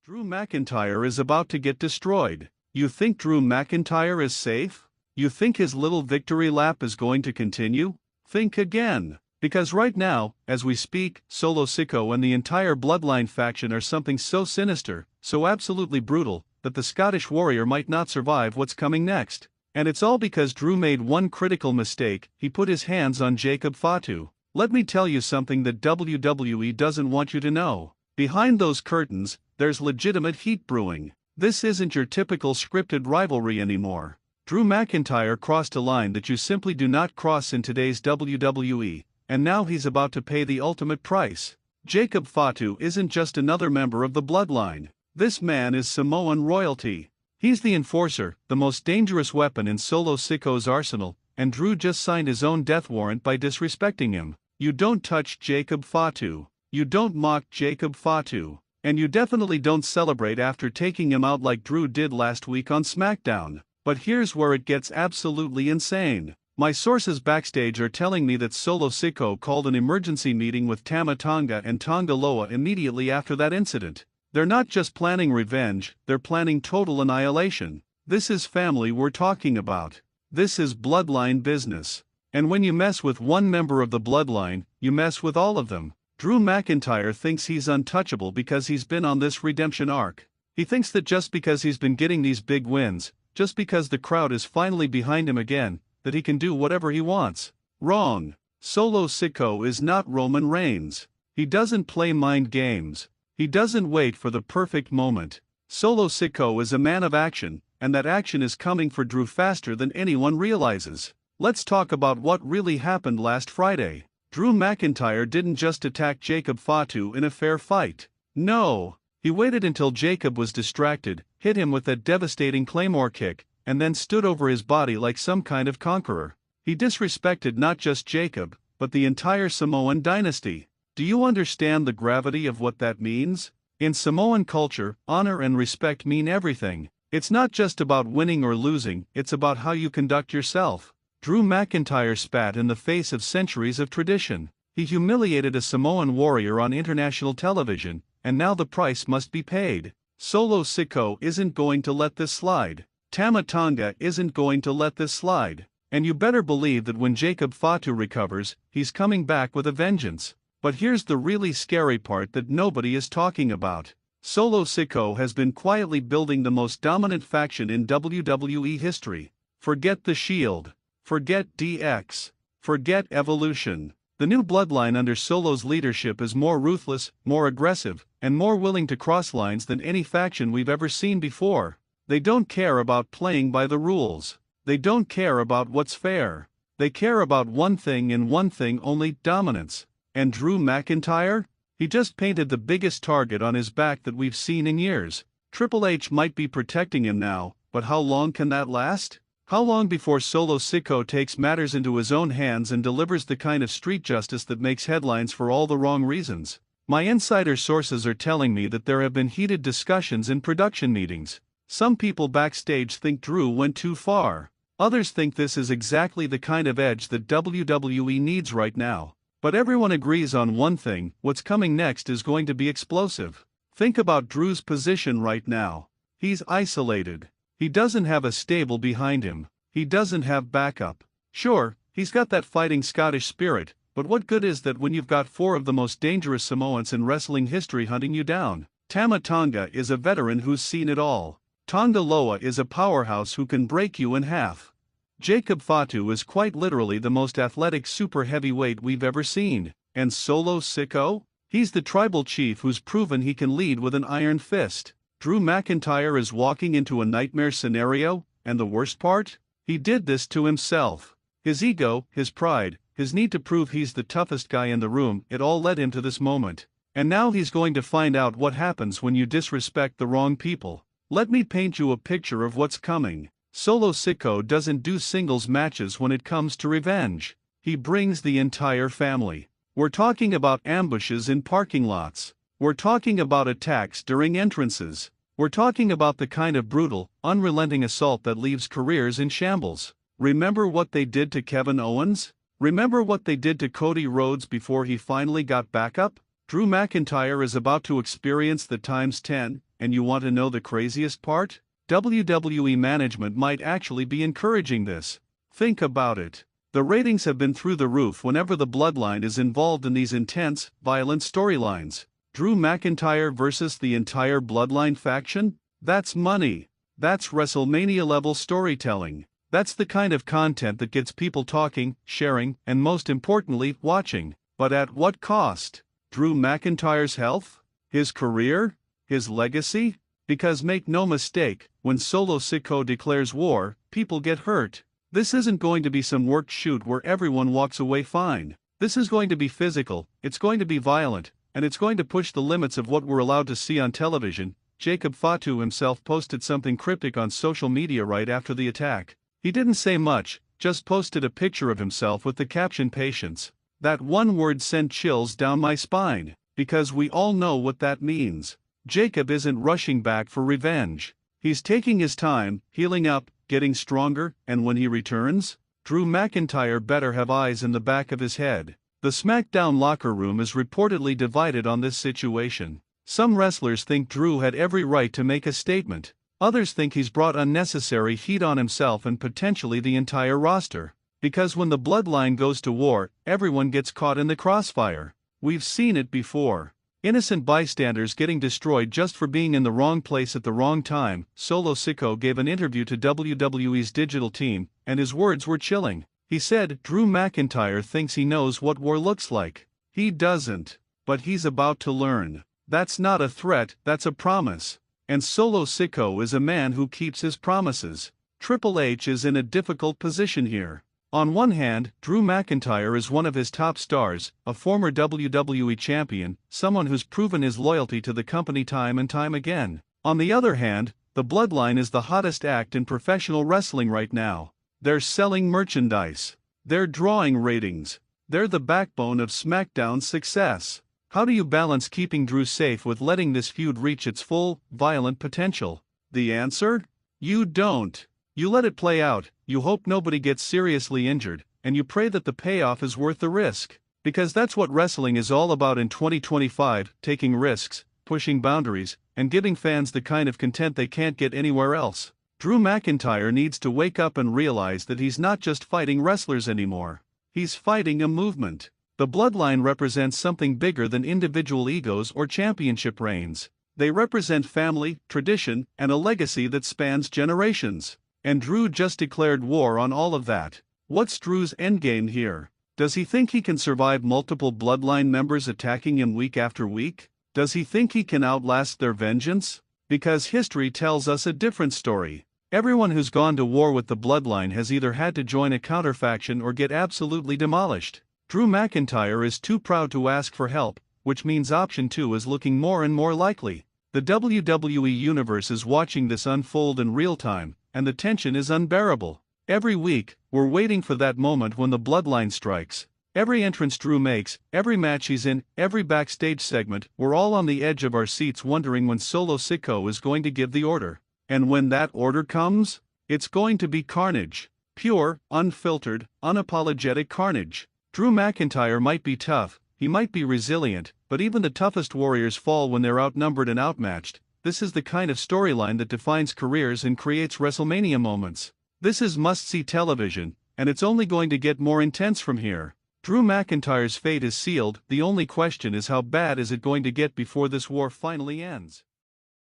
Drew McIntyre is about to get destroyed. You think Drew McIntyre is safe? You think his little victory lap is going to continue? Think again. Because right now, as we speak, Solo Sikoa and the entire Bloodline faction are something so sinister, so absolutely brutal, that the Scottish Warrior might not survive what's coming next. And it's all because Drew made one critical mistake: he put his hands on Jacob Fatu. Let me tell you something that WWE doesn't want you to know. Behind those curtains, there's legitimate heat brewing. This isn't your typical scripted rivalry anymore. Drew McIntyre crossed a line that you simply do not cross in today's WWE, and now he's about to pay the ultimate price. Jacob Fatu isn't just another member of the Bloodline. This man is Samoan royalty. He's the enforcer, the most dangerous weapon in Solo Sikoa'S arsenal, and Drew just signed his own death warrant by disrespecting him. You don't touch Jacob Fatu. You don't mock Jacob Fatu. And you definitely don't celebrate after taking him out like Drew did last week on SmackDown. But here's where it gets absolutely insane. My sources backstage are telling me that Solo Sikoa called an emergency meeting with Tama Tonga and Tonga Loa immediately after that incident. They're not just planning revenge, they're planning total annihilation. This is family we're talking about. This is bloodline business. And when you mess with one member of the bloodline, you mess with all of them. Drew McIntyre thinks he's untouchable because he's been on this redemption arc. He thinks that just because he's been getting these big wins, just because the crowd is finally behind him again, that he can do whatever he wants. Wrong. Solo Sikoa is not Roman Reigns. He doesn't play mind games. He doesn't wait for the perfect moment. Solo Sikoa is a man of action, and that action is coming for Drew faster than anyone realizes. Let's talk about what really happened last Friday. Drew McIntyre didn't just attack Jacob Fatu in a fair fight. No, he waited until Jacob was distracted, hit him with that devastating Claymore kick, and then stood over his body like some kind of conqueror. He disrespected not just Jacob, but the entire Samoan dynasty. Do you understand the gravity of what that means? In Samoan culture, honor and respect mean everything. It's not just about winning or losing, it's about how you conduct yourself. Drew McIntyre spat in the face of centuries of tradition. He humiliated a Samoan warrior on international television, and now the price must be paid. Solo Sikoa isn't going to let this slide. Tama Tonga isn't going to let this slide. And you better believe that when Jacob Fatu recovers, he's coming back with a vengeance. But here's the really scary part that nobody is talking about. Solo Sikoa has been quietly building the most dominant faction in WWE history. Forget the Shield. Forget DX. Forget Evolution. The new bloodline under Solo's leadership is more ruthless, more aggressive, and more willing to cross lines than any faction we've ever seen before. They don't care about playing by the rules. They don't care about what's fair. They care about one thing and one thing only: dominance. And Drew McIntyre? He just painted the biggest target on his back that we've seen in years. Triple H might be protecting him now, but how long can that last? How long before Solo Sikoa takes matters into his own hands and delivers the kind of street justice that makes headlines for all the wrong reasons? My insider sources are telling me that there have been heated discussions in production meetings. Some people backstage think Drew went too far. Others think this is exactly the kind of edge that WWE needs right now. But everyone agrees on one thing: what's coming next is going to be explosive. Think about Drew's position right now. He's isolated. He doesn't have a stable behind him. He doesn't have backup. Sure, he's got that fighting Scottish spirit, but what good is that when you've got four of the most dangerous Samoans in wrestling history hunting you down? Tama Tonga is a veteran who's seen it all. Tonga Loa is a powerhouse who can break you in half. Jacob Fatu is quite literally the most athletic super heavyweight we've ever seen. And Solo Sikoa? He's the tribal chief who's proven he can lead with an iron fist. Drew McIntyre is walking into a nightmare scenario, and the worst part? He did this to himself. His ego, his pride, his need to prove he's the toughest guy in the room, it all led him to this moment. And now he's going to find out what happens when you disrespect the wrong people. Let me paint you a picture of what's coming. Solo Sikoa doesn't do singles matches when it comes to revenge. He brings the entire family. We're talking about ambushes in parking lots. We're talking about attacks during entrances. We're talking about the kind of brutal, unrelenting assault that leaves careers in shambles. Remember what they did to Kevin Owens? Remember what they did to Cody Rhodes before he finally got back up? Drew McIntyre is about to experience the ×10, And you want to know the craziest part? WWE management might actually be encouraging this. Think about it. The ratings have been through the roof whenever the bloodline is involved in these intense, violent storylines. Drew McIntyre versus the entire bloodline faction? That's money. That's WrestleMania-level storytelling. That's the kind of content that gets people talking, sharing, and most importantly, watching. But at what cost? Drew McIntyre's health? His career? His legacy? Because make no mistake, when Solo Sikoa declares war, people get hurt. This isn't going to be some worked shoot where everyone walks away fine. This is going to be physical, it's going to be violent, and it's going to push the limits of what we're allowed to see on television. Jacob Fatu himself posted something cryptic on social media right after the attack. He didn't say much, just posted a picture of himself with the caption "Patience." That one word sent chills down my spine, because we all know what that means. Jacob isn't rushing back for revenge. He's taking his time, healing up, getting stronger, and when he returns, Drew McIntyre better have eyes in the back of his head. The SmackDown locker room is reportedly divided on this situation. Some wrestlers think Drew had every right to make a statement. Others think he's brought unnecessary heat on himself and potentially the entire roster. Because when the bloodline goes to war, everyone gets caught in the crossfire. We've seen it before. Innocent bystanders getting destroyed just for being in the wrong place at the wrong time. Solo Sikoa gave an interview to WWE's digital team, and his words were chilling. He said, "Drew McIntyre thinks he knows what war looks like. He doesn't. But he's about to learn. That's not a threat, that's a promise. And Solo Sikoa is a man who keeps his promises." Triple H is in a difficult position here. On one hand, Drew McIntyre is one of his top stars, a former WWE champion, someone who's proven his loyalty to the company time and time again. On the other hand, the Bloodline is the hottest act in professional wrestling right now. They're selling merchandise. They're drawing ratings. They're the backbone of SmackDown's success. How do you balance keeping Drew safe with letting this feud reach its full, violent potential? The answer? You don't. You let it play out, you hope nobody gets seriously injured, and you pray that the payoff is worth the risk. Because that's what wrestling is all about in 2025, taking risks, pushing boundaries, and giving fans the kind of content they can't get anywhere else. Drew McIntyre needs to wake up and realize that he's not just fighting wrestlers anymore. He's fighting a movement. The Bloodline represents something bigger than individual egos or championship reigns. They represent family, tradition, and a legacy that spans generations. And Drew just declared war on all of that. What's Drew's endgame here? Does he think he can survive multiple Bloodline members attacking him week after week? Does he think he can outlast their vengeance? Because history tells us a different story. Everyone who's gone to war with the Bloodline has either had to join a counterfaction or get absolutely demolished. Drew McIntyre is too proud to ask for help, which means option 2 is looking more and more likely. The WWE Universe is watching this unfold in real time, and the tension is unbearable. Every week, we're waiting for that moment when the Bloodline strikes. Every entrance Drew makes, every match he's in, every backstage segment, we're all on the edge of our seats wondering when Solo Sikoa is going to give the order. And when that order comes, it's going to be carnage. Pure, unfiltered, unapologetic carnage. Drew McIntyre might be tough, he might be resilient, but even the toughest warriors fall when they're outnumbered and outmatched. This is the kind of storyline that defines careers and creates WrestleMania moments. This is must-see television, and it's only going to get more intense from here. Drew McIntyre's fate is sealed, the only question is how bad is it going to get before this war finally ends.